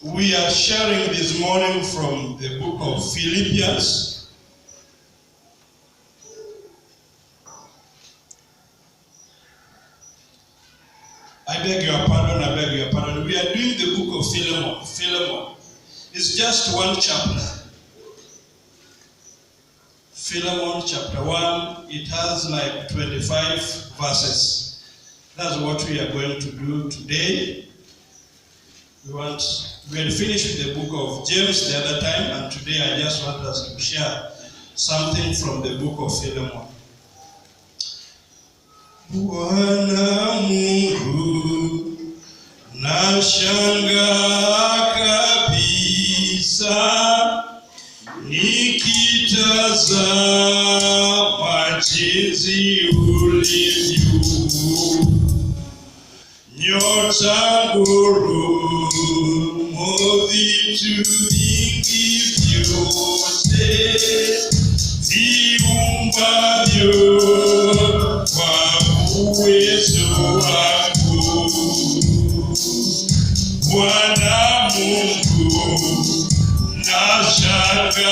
We are sharing this morning from the book of Philippians. I beg your pardon. We are doing the book of Philemon. It's just one chapter. Philemon chapter 1, it has like 25 verses. That's what we are going to do today. We had finished with the book of James the other time, and today I just want us to share something from the book of Philemon. Bwana Mungu nashangaa kabisa nikitazama jinsi ulivyo, nyota ngurumo vitu vingi vyote viumbavyo kwa uwezo wako. Bwana Mungu nashangaa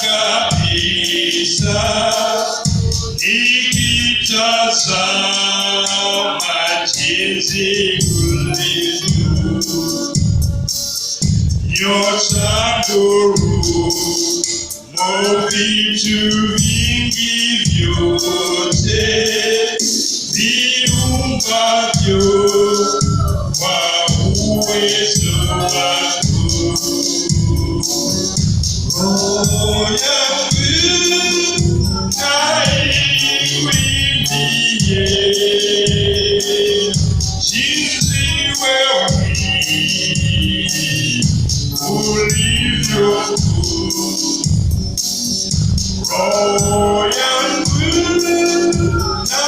kabisa nikitazama jinsi ulivyo, nyota ngurumo vitu vingi vyote viumbavyo kwa uwezo wako. Roho yangu na ikuimbie jinsi wewe ulivyo kuu. Roho yangu na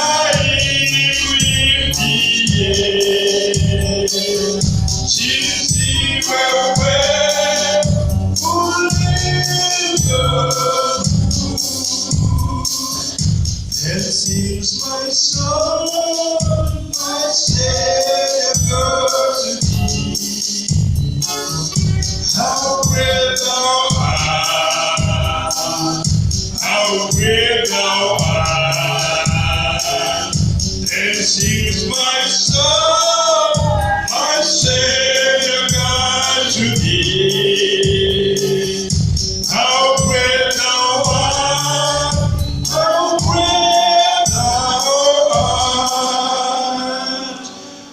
ikuimbie jinsi wewe ulivyo kuu. Then sings my soul, my Savior to thee. How great thou art, how great thou art. Then sings my soul, my Savior God to thee. How great thou art, how great thou art.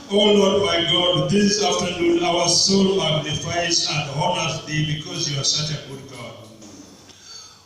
Oh Lord my God, this afternoon our soul magnifies and honors thee because you are such a good God.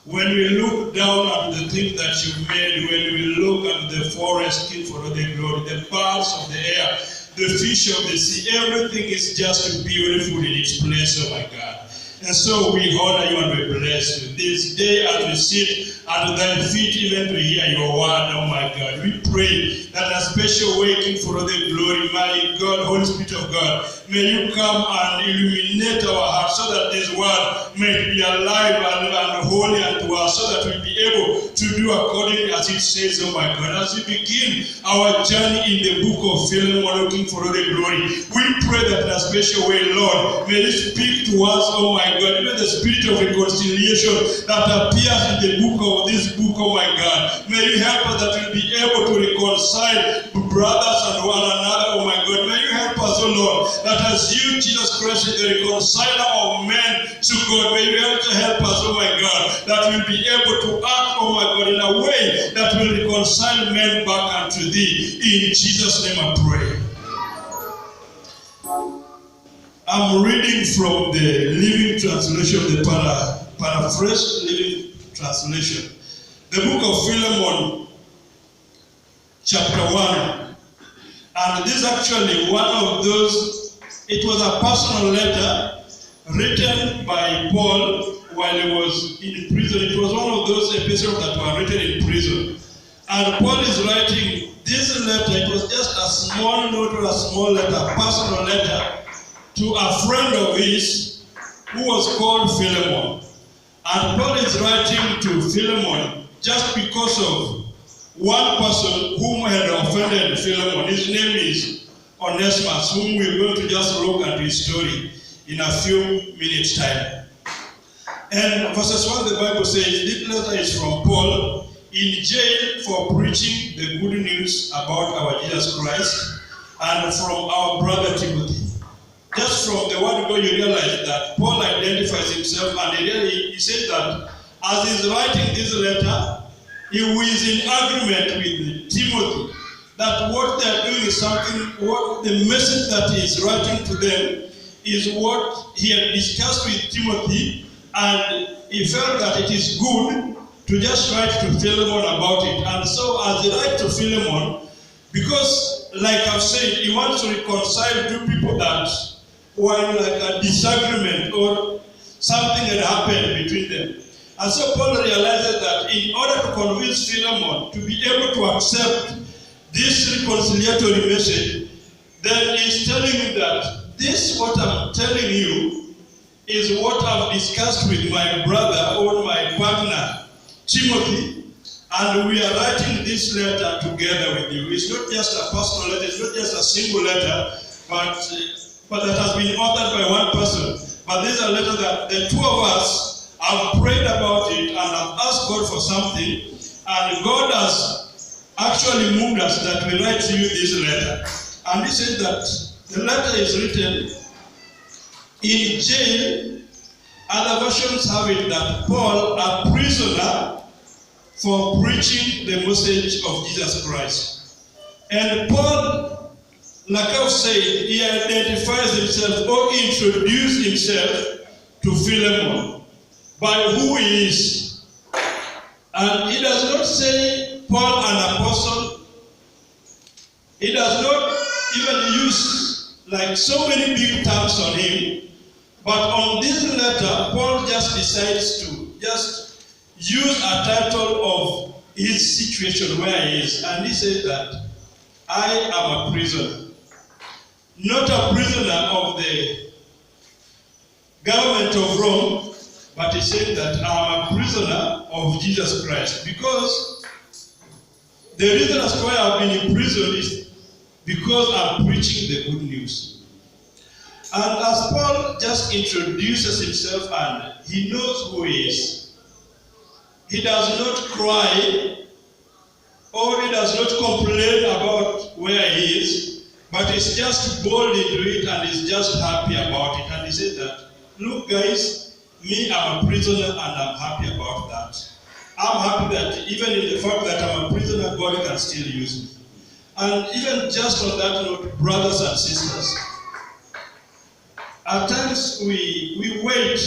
When we look down at the things that you made, when we look at the forest, King for all the glory, the birds of the air, the fish of the sea, everything is just beautiful in its place, oh my God. And so we honor you and we bless you. This day as we sit at thy feet even to hear your word, oh my God, we pray that a special way, King for all the glory, my God, Holy Spirit of God, may you come and illuminate our hearts so that this word may be alive and holy unto us, so that we'll be able to do according as it says, oh my God. As we begin our journey in the book of Philemon, King for all the glory, we pray that in a special way, Lord, may you speak to us, oh my God, even the spirit of reconciliation that appears in the book of this book, oh my God. May you help us that we'll be able to reconcile brothers and one another, oh my God. May you help us, oh Lord, that as you, Jesus Christ, is the reconciler of men to God, may you help us, oh my God, that we'll be able to act, oh my God, in a way that will reconcile men back unto thee. In Jesus' name I pray. I'm reading from the Living Translation, the paraphrased Living Translation. The book of Philemon, chapter 1. And this is actually one of those, it was a personal letter written by Paul while he was in prison. It was one of those epistles that were written in prison. And Paul is writing this letter. It was just a small note or a small letter, a personal letter, to a friend of his who was called Philemon. And Paul is writing to Philemon just because of one person whom had offended Philemon. His name is Onesimus, whom we're going to just look at his story in a few minutes' time. And verses 1, the Bible says, this letter is from Paul in jail for preaching the good news about our Jesus Christ, and from our brother Timothy. Just from the word go, you realize that Paul identifies himself, and he says that as he's writing this letter, he is in agreement with Timothy that what they are doing is something, what the message that he is writing to them is what he had discussed with Timothy, and he felt that it is good to just write to Philemon about it. And so as he writes to Philemon, because like I've said, he wants to reconcile two people that were in like a disagreement or something had happened between them. And so Paul realizes that in order to convince Philemon to be able to accept this reconciliatory message, then he's telling him that this, what I'm telling you, is what I've discussed with my brother or my partner, Timothy, and we are writing this letter together with you. It's not just a personal letter, it's not just a single letter, but that has been authored by one person. But this is a letter that the two of us have prayed about it and have asked God for something, and God has actually moved us that we write to you this letter. And he said that the letter is written in jail. Other versions have it that Paul, a prisoner, for preaching the message of Jesus Christ. And Paul, like I've said, he identifies himself or introduces himself to Philemon by who he is. And he does not say Paul an apostle. He does not even use like so many big terms on him. But on this letter, Paul just decides to just use a title of his situation where he is. And he says that I am a prisoner. Not a prisoner of the government of Rome, but he said that I am a prisoner of Jesus Christ. Because the reason as to why I've been in prison is because I'm preaching the good news. And as Paul just introduces himself and he knows who he is, he does not cry or he does not complain about where he is, but he's just bold into it and he's just happy about it. And he said that, look guys, me, I'm a prisoner and I'm happy about that. I'm happy that even in the fact that I'm a prisoner, God can still use me. And even just on that note, brothers and sisters, at times we wait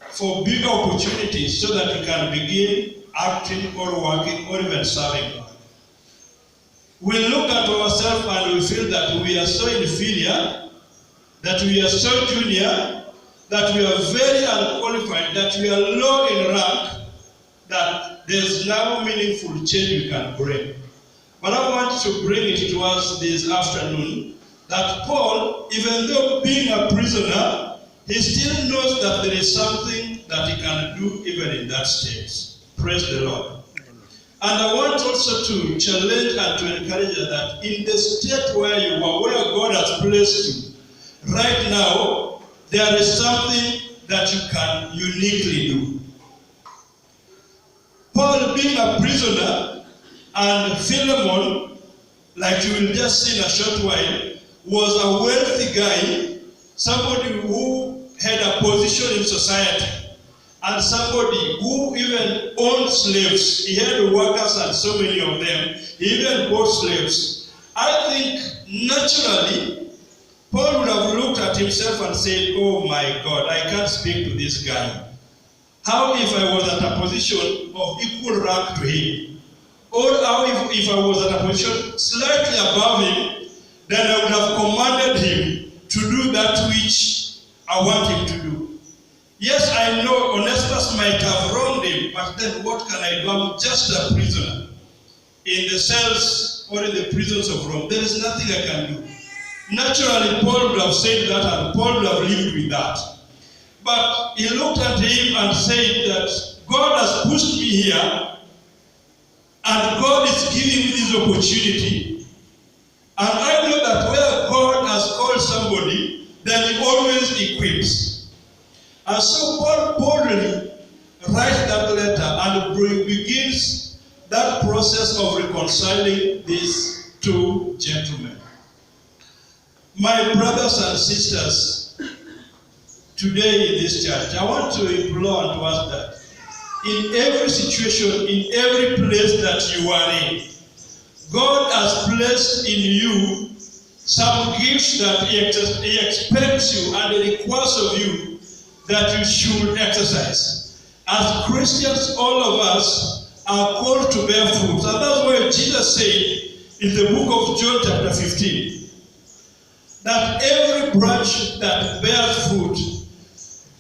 for big opportunities so that we can begin acting or working or even serving God. We look at ourselves and we feel that we are so inferior, that we are so junior, that we are very unqualified, that we are low in rank, that there's no meaningful change we can bring. But I want to bring it to us this afternoon that Paul, even though being a prisoner, he still knows that there is something that he can do even in that state. Praise the Lord. And I want also to challenge and to encourage you that in the state where you are, where God has placed you, right now, there is something that you can uniquely do. Paul being a prisoner and Philemon, like you will just see in a short while, was a wealthy guy, somebody who had a position in society, and somebody who even owned slaves. He had workers and so many of them. He even bought slaves. I think naturally, Paul would have looked at himself and said, oh my God, I can't speak to this guy. How if I was at a position of equal rank to him? Or how if I was at a position slightly above him, then I would have commanded him to do that which I want him to do. Yes, I know Onesimus might have wronged him, but then what can I do? I'm just a prisoner in the cells or in the prisons of Rome. There is nothing I can do. Naturally, Paul would have said that and Paul would have lived with that. But he looked at him and said that God has pushed me here and God is giving me this opportunity. And I know that where God has called somebody, then he always equips. And so Paul boldly writes that letter and begins that process of reconciling these two gentlemen. My brothers and sisters, today in this church, I want to implore and to ask that in every situation, in every place that you are in, God has placed in you some gifts that he expects you and he requires of you that you should exercise. As Christians, all of us are called to bear fruit. And that's why Jesus said in the book of John chapter 15, that every branch that bears fruit,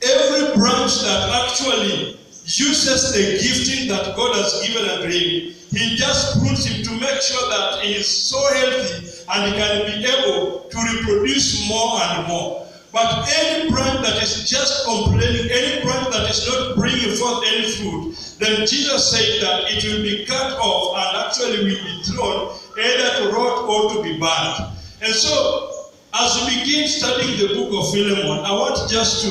every branch that actually uses the gifting that God has given unto him, he just prunes him to make sure that he is so healthy and he can be able to reproduce more and more. But any branch that is just complaining, any branch that is not bringing forth any fruit, then Jesus said that it will be cut off and actually will be thrown either to rot or to be burned. And so, as we begin studying the book of Philemon, I want just to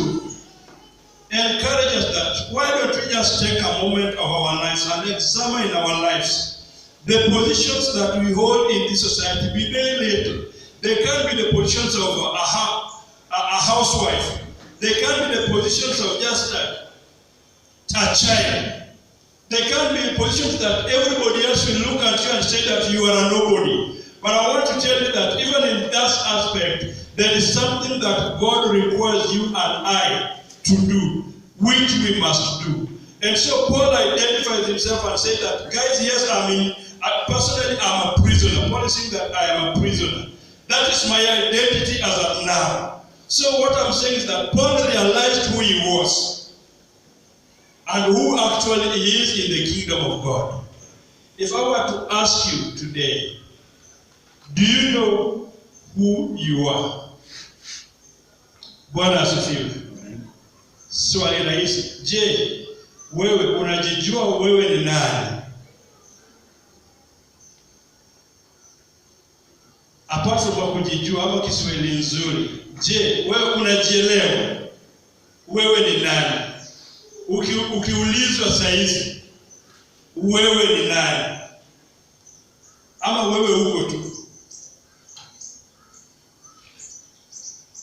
encourage us that why don't we just take a moment of our lives and examine in our lives the positions that we hold in this society, be they little. They can be the positions of a housewife. They can be the positions of just a child. They can be positions that everybody else will look at you and say that you are a nobody. But I want to tell you that even in that aspect, there is something that God requires you and I to do, which we must do. And so Paul identifies himself and said that, guys, yes, personally I'm a prisoner. Paul is saying that I am a prisoner. That is my identity as of now. So what I'm saying is that Paul realized who he was and who actually he is in the kingdom of God. If I were to ask you today, do you know who you are? Bwana asifiwe. Swali rahisi. Je, wewe unajijua wewe ni nani? Apart from kujijua ama Kiswahili nzuri, je, wewe unajielewa wewe ni nani? Ukiulizwa saizi wewe ni nani? Ama wewe uko tu?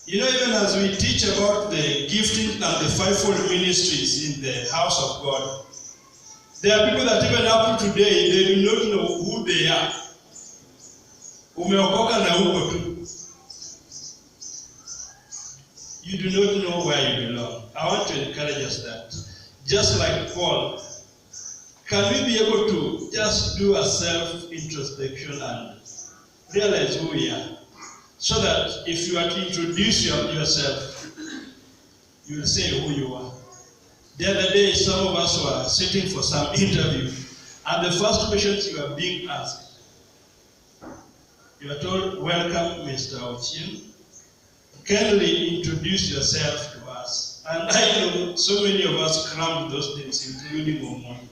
You know, even as we teach about the gifting and the fivefold ministries in the house of God, there are people that even up to today, they do not know who they are. Umeokoka na uko tu. You do not know where you belong. I want to encourage us that, just like Paul, can we be able to just do a self-introspection and realize who we are? So that if you are to introduce yourself, you will say who you are. The other day, some of us were sitting for some interview, and the first questions you are being asked, you are told, welcome, Mr. Ochieng. Kindly introduce yourself to us. And I know so many of us crammed those things, including Omondi.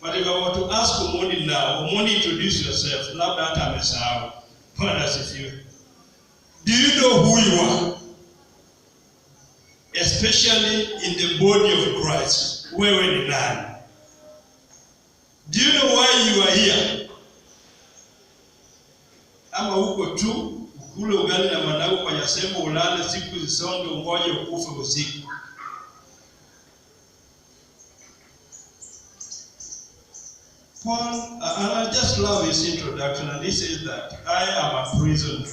But if I were to ask Omondi now, Omondi, introduce yourself, love that amesahau. Bwana asifiwe. Do you know who you are? Especially in the body of Christ. Wewe ni nani? Do you know why you are here? Ama uko tu, ukule ugali na managu kwa nyasemo ulale siku zisonge ungoje ukufe usiku. Paul, and I just love his introduction, and he says that I am a prisoner.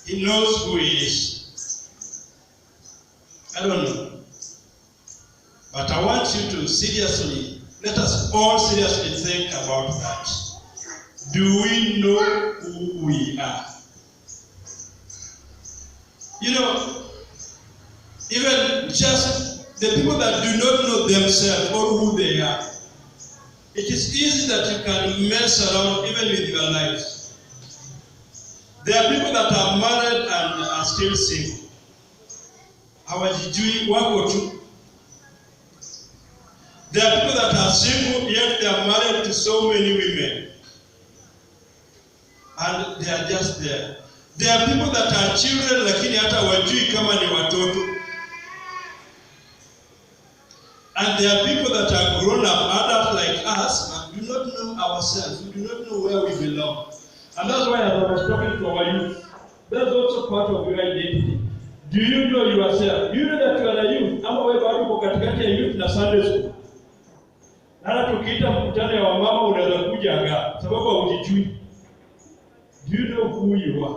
He knows who he is. I don't know. But I want you to seriously, let us all seriously think about that. Do we know who we are? You know, even just the people that do not know themselves or who they are, it is easy that you can mess around even with your lives. There are people that are married and are still single. Hawajijui wako tu. There are people that are single yet they are married to so many women. And they are just there. There are people that are children lakini lakini hata wajui kama ni watoto. And there are people that are grown up, adults like us, and do not know ourselves. We do not know where we belong. And that's why I was talking to our youth. That's also part of your identity. Do you know yourself? Do you know that you are a youth? Ama wewe bado uko katikati ya youth na Sunday school. Hata tukiita mkutano ya wamama unaweza kuja anga sababu hujijui. Do you know who you are?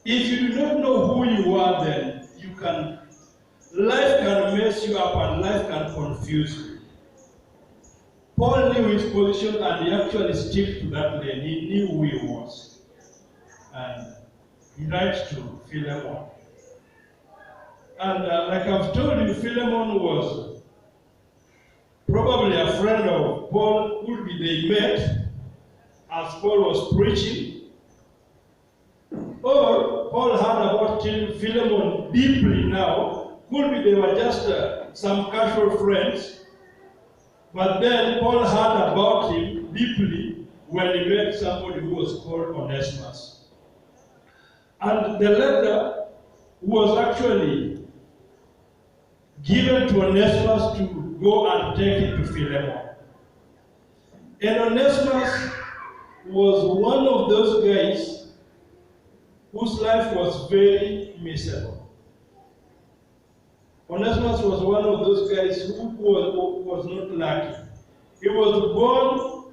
If you do not know who you are, then life can mess you up and life can confuse you. Paul knew his position and he actually stuck to that lane. He knew who he was. And he writes to Philemon. And like I've told you, Philemon was probably a friend of Paul. Could be they met as Paul was preaching. Or Paul heard about Philemon deeply now. Could be they were just some casual friends. But then Paul heard about him deeply when he met somebody who was called Onesimus. And the letter was actually given to Onesimus to go and take it to Philemon. And Onesimus was one of those guys whose life was very miserable. Onesimus was one of those guys who was not lucky. He was born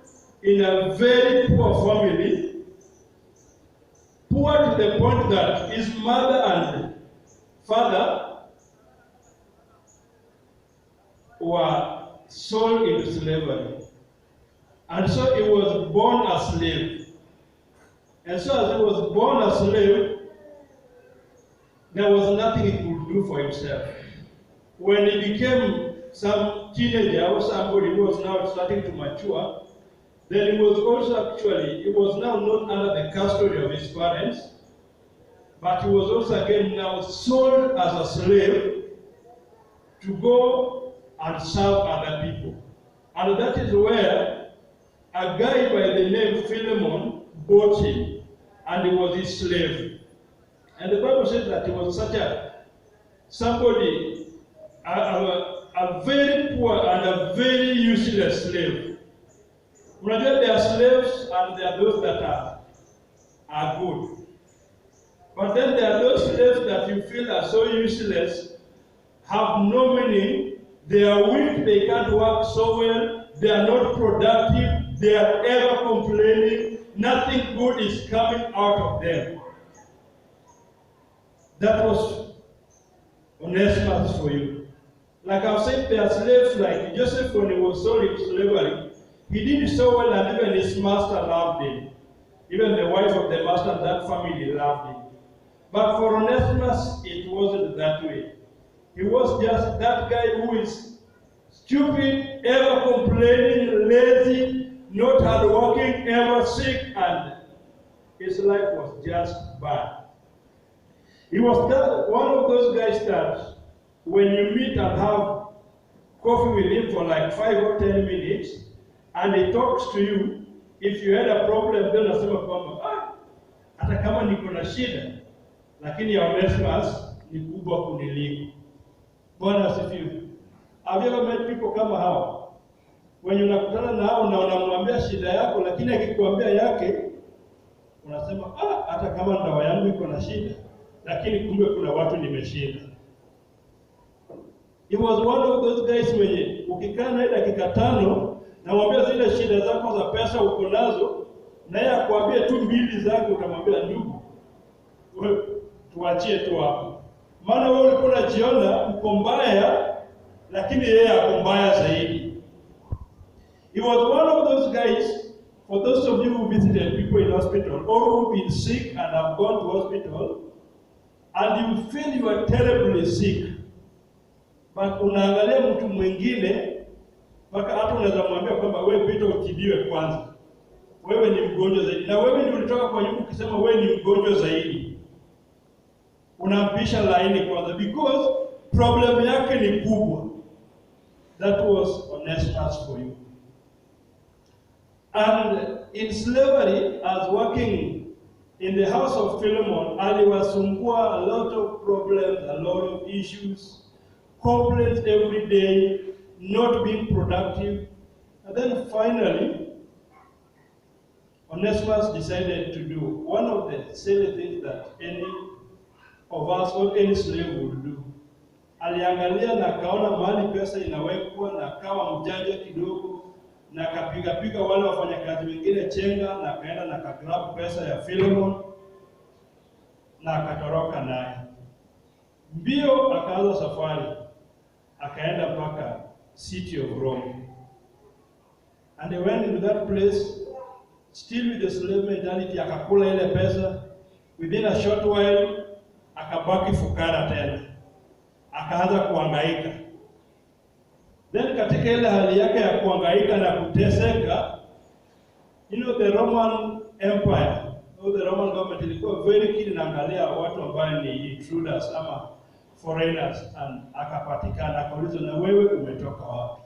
in a very poor family, poor to the point that his mother and father were sold into slavery. And so he was born a slave. And so as he was born a slave, there was nothing he could do for himself. When he became some teenager or somebody who was now starting to mature, then he was now not under the custody of his parents, but he was also again now sold as a slave to go and serve other people. And that is where a guy by the name Philemon bought him, and he was his slave. And the Bible says that he was a very poor and a very useless slave. There are slaves and there are those that are good. But then there are those slaves that you feel are so useless, have no meaning, they are weak, they can't work so well, they are not productive, they are ever complaining, nothing good is coming out of them. That was Onesimus for you. Like I've said, there are slaves like Joseph when he was sold into slavery. He did so well and even his master loved him. Even the wife of the master and that family loved him. But for Onesimus, it wasn't that way. He was just that guy who is stupid, ever complaining, lazy, not hardworking, ever sick, and his life was just bad. He was one of those guys that when you meet and have coffee with him for like 5 or 10 minutes, and he talks to you, if you had a problem, then unasema kwamba hata kama niko na shida, lakini ya Onesimus ni kubwa kuniliko. Bwana asifiwe. Have you ever met people kama hao? When unakutana na hao na unamwambia shida yako, lakini akikuambia yake, unasema hata kama ndawa yangu iko na shida, lakini kumbe kuna watu nimeshinda. He was one of those guys mwenye ukikaa naye dakika 5 na mwambia zile shida zako za pesa uko nazo, na yeye akwambie tu 2 zako, utamwambia ndugu, wewe tuachie tu hapo. Maana wewe ulikuwa unajiona uko mbaya, lakini yeye ako mbaya zaidi. He was one of those guys, for those of you who visited people in hospital or who've been sick and have gone to hospital, and you feel you are terribly sick, but unaangalia mtu mwingine, mpaka hata unaweza mwambia kwamba wewe pita utibiwe kwanza. Wewe ni mgonjwa zaidi. Na wewe ndio ulitoka kwa nyumba ukisema wewe ni mgonjwa zaidi. Unampisha laini kwanza because problem yake ni kubwa. That was Onesimus for you. And in slavery, as working in the house of Philemon, aliwasumbua a lot of problems, a lot of issues, complaints every day, not being productive. And then finally, Onesimus decided to do one of the silly things that any of us or any slave would do. Aliangalia na kaona mahali pesa inawekwa na kawa mjanja kidogo na kapiga wale wafanyakazi wengine chenga na kaenda na kagrab pesa ya Philemon na akatoroka naye. Mbio akaanza safari, akaenda mpaka city of Rome. And they went into that place, still with the slave mentality, akakula ile pesa. Within a short while, akabaki fukara tena. Akaanza kuhangaika. Then katika ile hali yake ya kuhangaika na kuteseka, the Roman Empire, the Roman government ilikuwa very keen inaangalia watu ambao ni intruders ama foreigners, and akapatikana akaulizwa, na wewe umetoka wapi?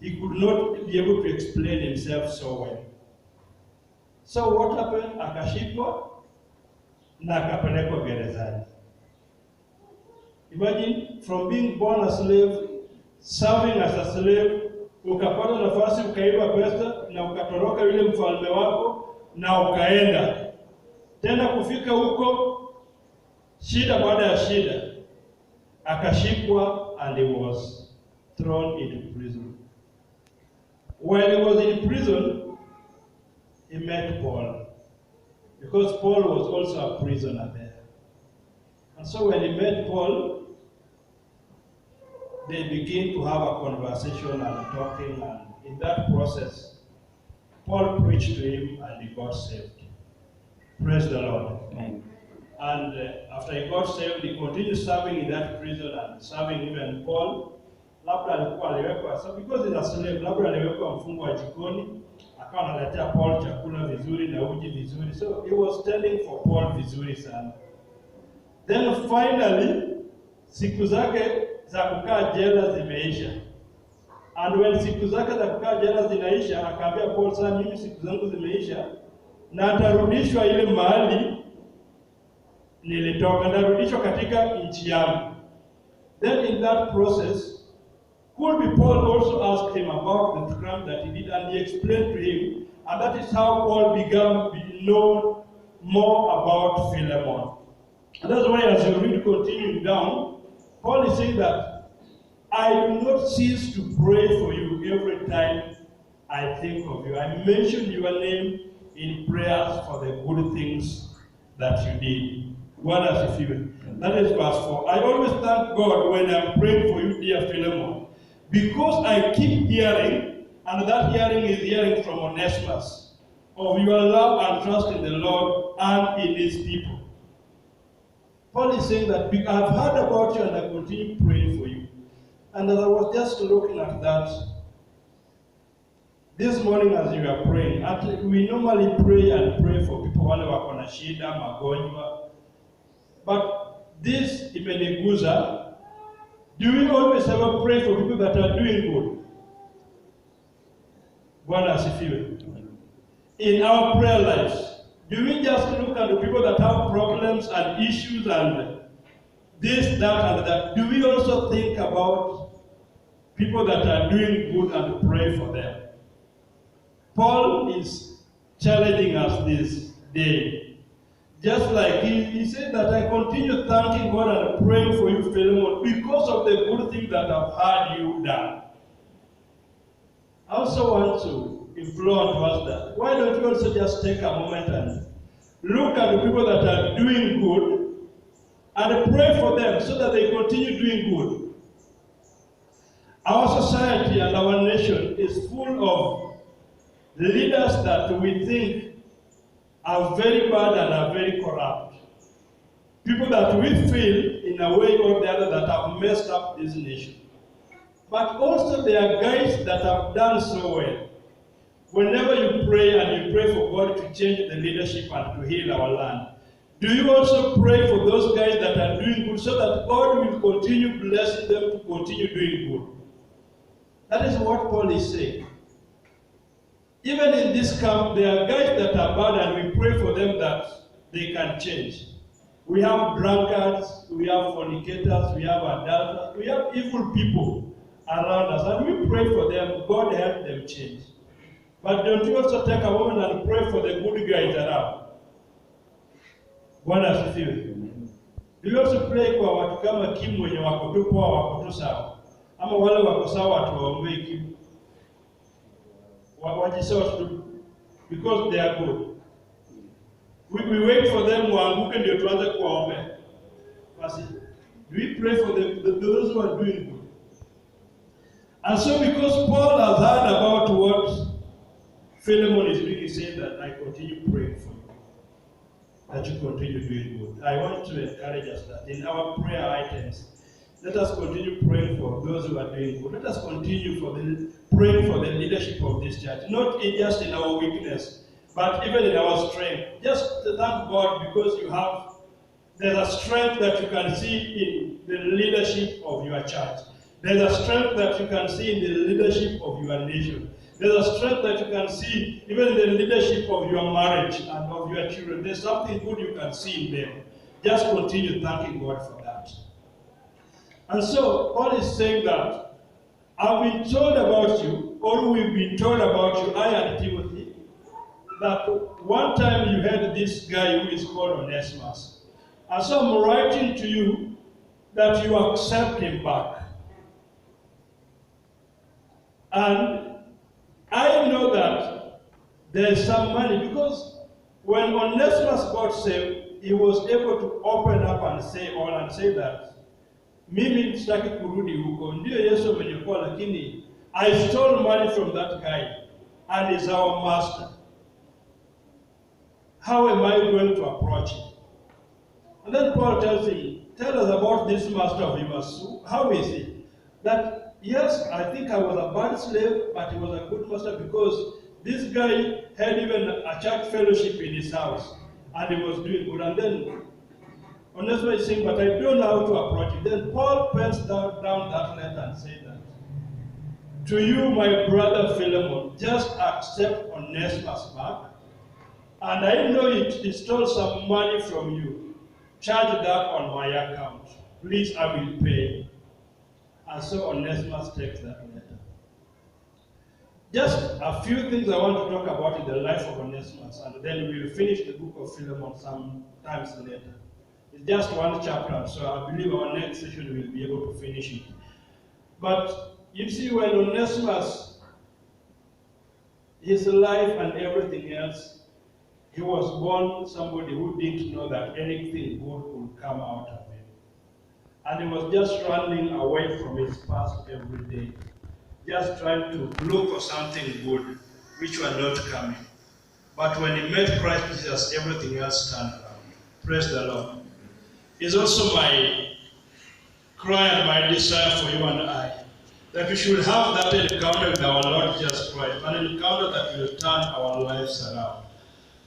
He could not be able to explain himself so well. So what happened? Akashikwa na akapelekwa gerezani. Imagine, from being born a slave, serving as a slave, ukapata nafasi ukaiba pesa na ukatoroka yule mfalme wako na ukaenda. Tena kufika huko, shida baada ya shida, akashikwa and he was thrown into prison. While he was in prison, he met Paul, because Paul was also a prisoner there. And so when he met Paul, they began to have a conversation and talking, and in that process, Paul preached to him and he got saved. Praise the Lord. Amen. And after he got saved, he continued serving in that prison and serving even Paul. Labda alikuwa aliwekwa, so because he's a slave, labda aliwekwa mfungwa wa jikoni, akawa analetea Paul chakula vizuri na uji vizuri. So he was standing for Paul vizuri sana. Then finally, siku zake za kukaa jela zimeisha. And when siku zake za kukaa jela zinaisha, akaambia Paul, sasa mimi siku zangu zimeisha na atarudishwa ile mahali nilitoka, narudishwa katika nchi yangu. Then in that process, could be Paul also asked him about the crime that he did, and he explained to him, and that is how Paul began to know more about Philemon. And that's why as you read continuing down, Paul is saying that I do not cease to pray for you every time I think of you. I mention your name in prayers for the good things that you did. What does it feel? That is verse 4. I always thank God when I'm praying for you, dear Philemon, because I keep hearing, and that hearing is hearing from Onesimus, of your love and trust in the Lord and in his people. Paul is saying that I've heard about you and I continue praying for you. And as I was just looking at that, this morning as you are praying, we normally pray and pray for people wale wako na shida, magonjwa. But this imeniguza. Do we always ever pray for people that are doing good? Bwana asifiwe. In our prayer lives, do we just look at the people that have problems and issues and this, that, and that? Do we also think about people that are doing good and pray for them? Paul is challenging us this day. Just like he said that I continue thanking God and praying for you, Philemon, because of the good thing that I've heard you done. I also want to implore to us that why don't you also just take a moment and look at the people that are doing good and pray for them so that they continue doing good. Our society and our nation is full of leaders that we think are very bad and are very corrupt. People that we feel, in a way or the other, that have messed up this nation. But also there are guys that have done so well. Whenever you pray and you pray for God to change the leadership and to heal our land, do you also pray for those guys that are doing good so that God will continue blessing them to continue doing good? That is what Paul is saying. even in this camp, there are guys that are bad, and we pray for them that they can change. We have drunkards, we have fornicators, we have adulterers, we have evil people around us, and we pray for them. God help them change. But don't you also take a moment and pray for the good guys around? Bwana asifiwe. Do you also pray kwa watu kama Kim wenye wako tu poa, wako tu sawa? Ama wale wako sawa tuwaombee Kim? Wajisawa tu, because they are good. We wait for them waanguke ndio tuanze kuwaombea. Basi, do we pray for those who are doing good? And so because Paul has heard about what Philemon is doing, he said that I continue praying for you, that you continue doing good. I want to encourage us that in our prayer items, let us continue praying for those who are doing good. Let us continue praying for the leadership of this church, not just in our weakness, but even in our strength. Just thank God because there's a strength that you can see in the leadership of your church. There's a strength that you can see in the leadership of your nation. There's a strength that you can see even in the leadership of your marriage and of your children. There's something good you can see in them. Just continue thanking God for that. And so, Paul is saying that I've been told about you, or we've been told about you, I and Timothy, that one time you had this guy who is called Onesimus. And so I'm writing to you that you accept him back. And I know that there is some money, because when Onesimus got saved, he was able to open up and say that mimi sitaki kurudi huko, ndio Yesu ameniokoa, lakini I stole money from that guy and is our master. How am I going to approach him? And then Paul tells him, tell us about this master of yours. How is he? That, yes, I think I was a bad slave, but he was a good master, because this guy had even a church fellowship in his house, and he was doing good. And then Onesimus is saying, but I don't know how to approach him. Then Paul pens down that letter and said that, to you, my brother Philemon, just accept Onesimus back. And I know he stole some money from you. Charge that on my account. Please, I will pay. And so Onesimus takes that letter. Just a few things I want to talk about in the life of Onesimus, and then we'll finish the book of Philemon some times later. It's just one chapter, so I believe our next session will be able to finish it. But you see, when Onesimus, his life and everything else, he was born somebody who didn't know that anything good would come out of him. And he was just running away from his past every day, just trying to look for something good, which was not coming. But when he met Christ Jesus, everything else turned around. Praise the Lord. It's also my cry and my desire for you and I, that we should have that encounter with our Lord Jesus Christ, an encounter that will turn our lives around.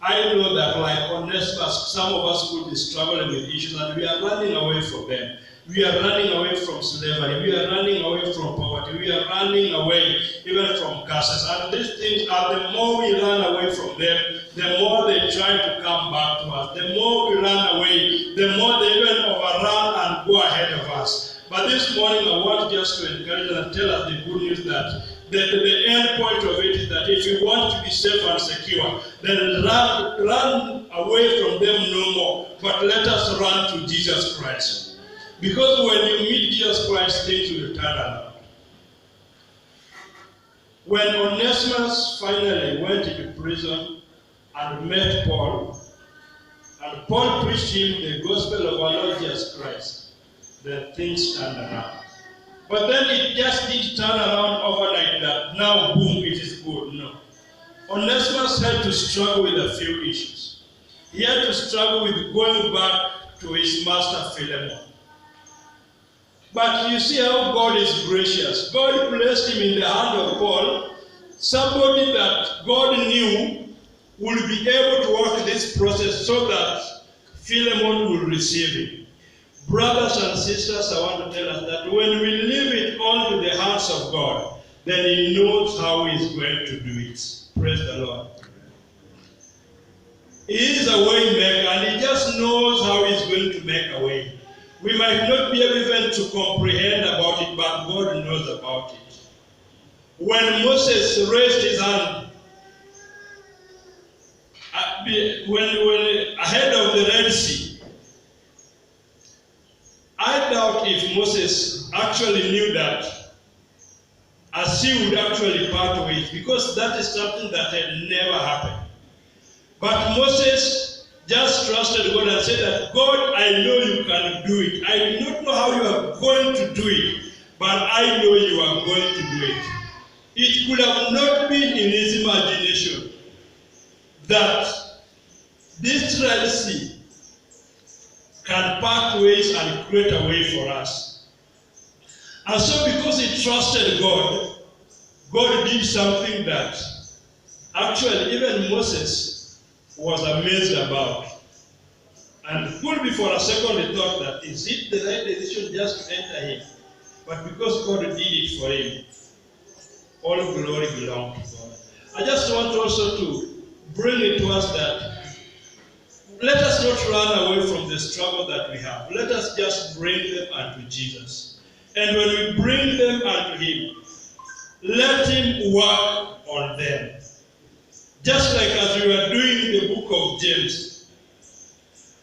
I know that like Onesimus, some of us could be struggling with issues, and we are running away from them. We are running away from slavery. We are running away from poverty. We are running away even from curses. And these things are, the more we run away from them, the more they try to come back to us. The more we run away, the more they even overrun and go ahead of us. But this morning I want just to encourage and tell us the good news that the end point of it is that if you want to be safe and secure, then run away from them no more. But let us run to Jesus Christ. Because when you meet Jesus Christ, things will turn around. When Onesimus finally went into prison and met Paul, and Paul preached him the gospel of our Lord Jesus Christ, then things turned around. But then it just didn't turn around overnight that now, boom, it is good. No. Onesimus had to struggle with a few issues. He had to struggle with going back to his master Philemon. But you see how God is gracious. God placed him in the hand of Paul, somebody that God knew would be able to work this process so that Philemon will receive him. Brothers and sisters, I want to tell us that when we leave it all to the hands of God, then He knows how He's going to do it. Praise the Lord. He is a way maker, and he just knows how he's going to make a way. We might not be able even to comprehend about it, but God knows about it. When Moses raised his hand, when ahead of the Red Sea, I doubt if Moses actually knew that a sea would actually part ways, because that is something that had never happened. But Moses just trusted God and said that, God, I know you can do it. I do not know how you are going to do it, but I know you are going to do it. It could have not been in his imagination that this Red Sea can part ways and create a way for us. And so because he trusted God, God did something that actually even Moses was amazed about. And could be for a second he thought that, is it the right decision just to enter him? But because God did it for him, all glory belongs to God. I just want also to bring it to us that let us not run away from the struggle that we have. Let us just bring them unto Jesus. And when we bring them unto him, let him work on them. Just like as we were doing in the book of James,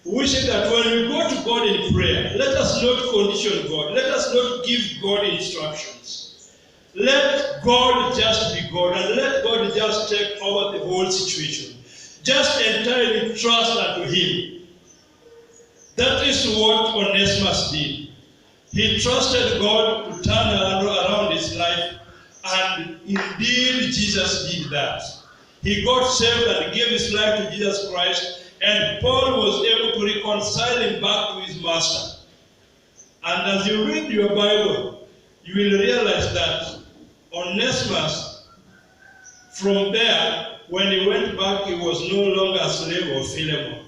we say that when we go to God in prayer, let us not condition God. Let us not give God instructions. Let God just be God, and let God just take over the whole situation. Just entirely trust unto him. That is what Onesimus did. He trusted God to turn around his life, and indeed Jesus did that. He got saved and gave his life to Jesus Christ, and Paul was able to reconcile him back to his master. And as you read your Bible, you will realize that Onesimus, from there, when he went back, he was no longer a slave of Philemon.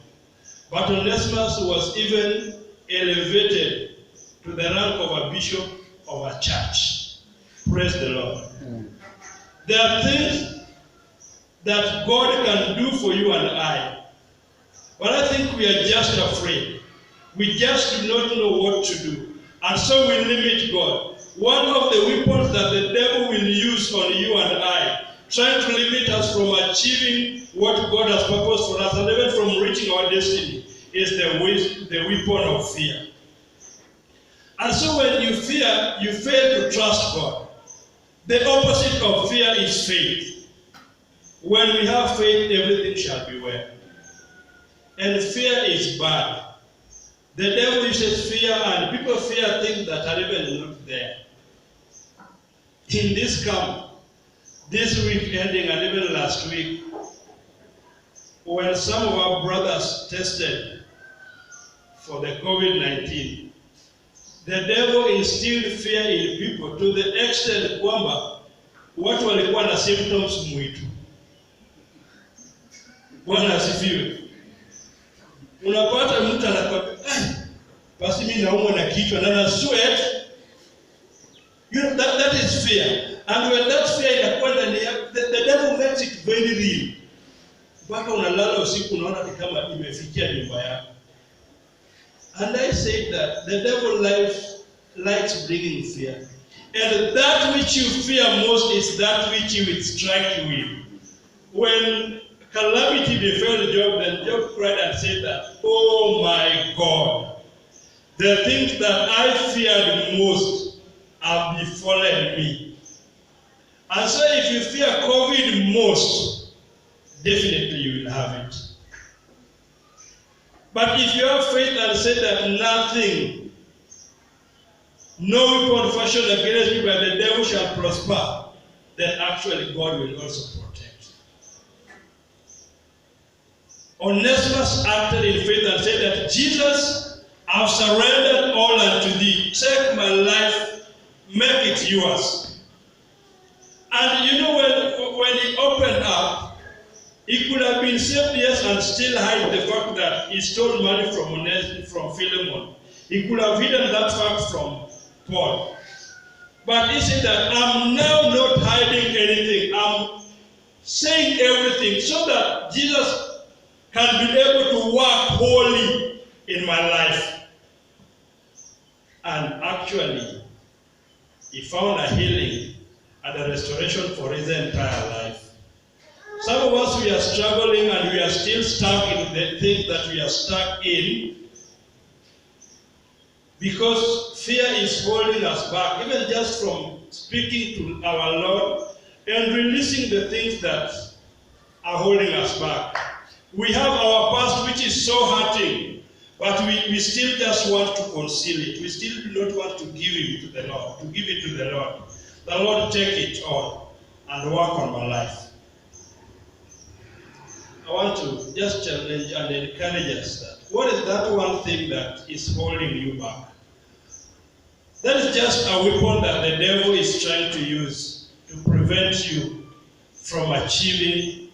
But Onesimus was even elevated to the rank of a bishop of a church. Praise the Lord. There are things that God can do for you and I. But I think we are just afraid. We just do not know what to do. And so we limit God. One of the weapons that the devil will use on you and I, trying to limit us from achieving what God has purposed for us, and even from reaching our destiny, is the weapon of fear. And so when you fear, you fail to trust God. The opposite of fear is faith. When we have faith, everything shall be well. And fear is bad. The devil uses fear, and people fear things that are even not there. In this camp, this week ending and even last week, when some of our brothers tested for the COVID-19, the devil instilled fear in people to the extent kwamba watu walikuwa na symptoms mwitu. Bwana asifiwe. Unapata mtu anakwambia, basi mimi naumwa na kichwa na na sweat. You know, that is fear. And when that fear inakuwa ndani yako, the devil makes it very real. Mpaka unalala usiku unaona ni kama imefikia nyumba yako. And I say that the devil likes bringing fear. And that which you fear most is that which he will strike you with. When calamity befell Job, then Job cried and said that, oh my God, the things that I feared most have befallen me. And so if you fear COVID most, definitely you will have it. But if you have faith and say that nothing, no weapon fashioned against you by the devil shall prosper, then actually God will also protect. Onesimus acted in faith and said that, Jesus, I've surrendered all unto thee. Take my life, make it yours. And you know, when he opened up, he could have been saved, yes, and still hide the fact that he stole money from Philemon. He could have hidden that fact from Paul. But he said that I'm now not hiding anything. I'm saying everything so that Jesus can be able to work wholly in my life. And actually, he found a healing and a restoration for his entire life. Some of us, we are struggling and we are still stuck in the things that we are stuck in because fear is holding us back, even just from speaking to our Lord and releasing the things that are holding us back. We have our past which is so hurting, but we still just want to conceal it. We still do not want to give it to the Lord, to give it to the Lord. The Lord take it on and work on my life. I want to just challenge and encourage us that what is that one thing that is holding you back? That is just a weapon that the devil is trying to use to prevent you from achieving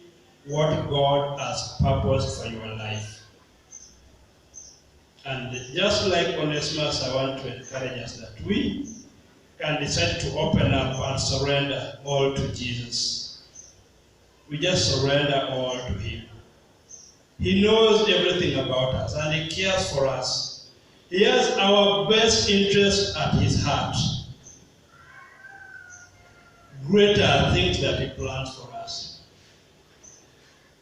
what God has purposed for your life. And just like Onesimus, I want to encourage us that we can decide to open up and surrender all to Jesus. We just surrender all to him. He knows everything about us and he cares for us. He has our best interest at his heart. Greater things that he plans for us.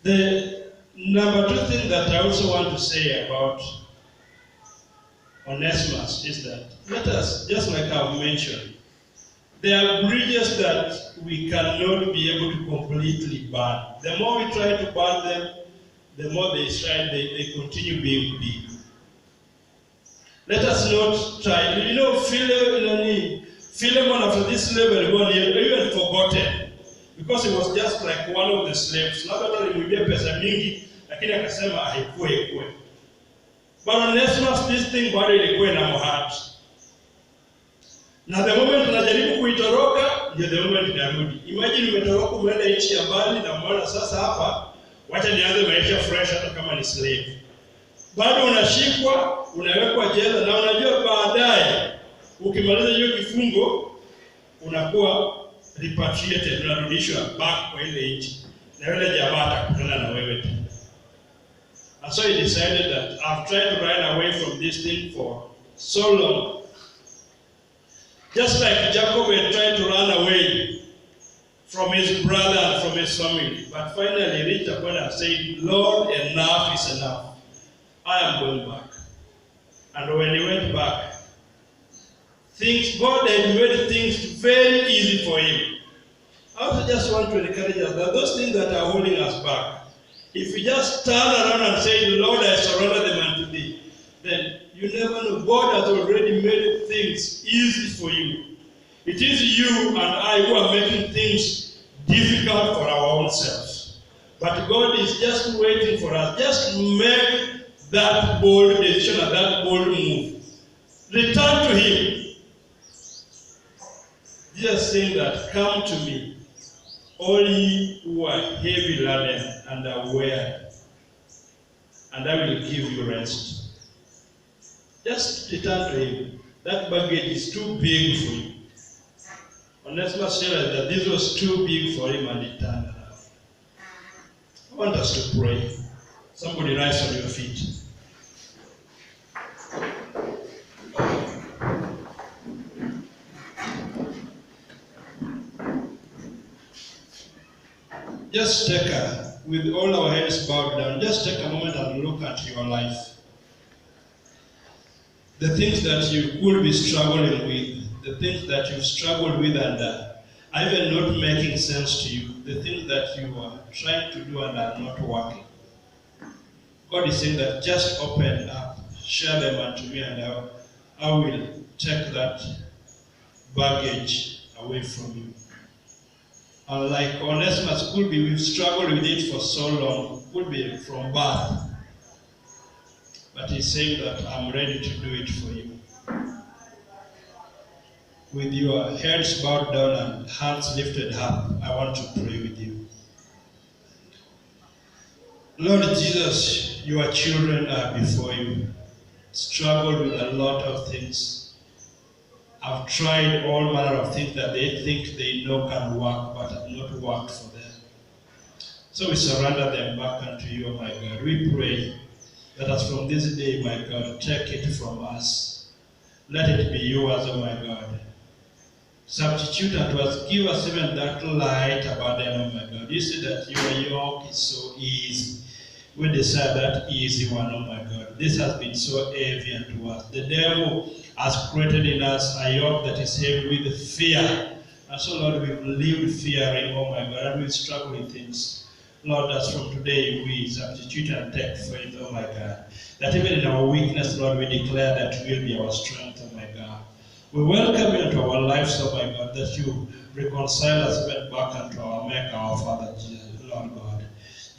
The number two thing that I also want to say about Onesimus is that let us, just like I've mentioned, there are bridges that we cannot be able to completely burn. The more we try to burn them, the more they continue being big. Let us not try. You know, Philemon after this level, he had even forgotten because he was just like one of the slaves. Not only alimwibia pesa mingi, lakini akasema haikuwe. But Onesimus, this thing bado ilikuwa na heart. Na the moment unajaribu kuitoroka, ndio the moment inarudi. Imagine umetoroka umeenda nchi ya mbali na umeona sasa hapa, wacha nianze maisha fresh hata kama ni slave. Bado unashikwa, unawekwa jela na unajua baadaye ukimaliza hiyo kifungo unakuwa repatriated, unarudishwa back kwa ile nchi. Na yule jamaa atakutana na wewe tena. And so he decided that I've tried to run away from this thing for so long. Just like Jacob had tried to run away from his brother and from his family. But finally he reached a point and said, Lord, enough is enough. I am going back. And when he went back, God had made things very easy for him. I also just want to encourage us that those things that are holding us back, if we just turn around and say, Lord, I surrender them unto thee, then you never know. God has already made things easy for you. It is you and I who are making things difficult for our own selves. But God is just waiting for us. Just make that bold decision and that bold move. Return to him. Jesus saying that, come to me, all ye who are heavy laden and are weary, and I will give you rest. Just return to him. That baggage is too big for you. Onesimus realized that this was too big for him and he turned around. I want us to pray. Somebody rise on your feet. Just with all our heads bowed down, just take a moment and look at your life. The things that you could be struggling with, the things that you've struggled with and are even not making sense to you, the things that you are trying to do and are not working. God is saying that just open up, share them unto me, and I will take that baggage away from you. And like Onesimus, could be we've struggled with it for so long, could be from birth. But he's saying that I'm ready to do it for you. With your heads bowed down and hands lifted up, I want to pray with you. Lord Jesus, your children are before you. Struggled with a lot of things. I've tried all manner of things that they think they know can work, but have not worked for them. So we surrender them back unto you, oh my God. We pray that as from this day, my God, take it from us. Let it be yours, oh my God. Substitute unto us, give us even that light about them, oh my God. You said that your yoke is so easy. We desire that easy one, oh my God. This has been so heavy unto us. The devil has created in us a yoke that is heavy with fear. And so, Lord, we've lived fearing, oh my God, and we struggle with things. Lord, as from today we substitute and take faith, oh my God. That even in our weakness, Lord, we declare that you will be our strength, oh my God. We welcome you into our lives, oh my God, that you reconcile us even back unto our Maker, our Father, Jesus, Lord God.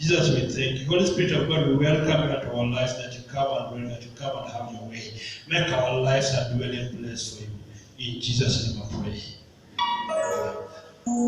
Jesus, we thank you. Holy Spirit of God, we welcome you into our lives, that you come and reign, that you come and have your way. Make our lives a dwelling place for you. In Jesus' name I pray.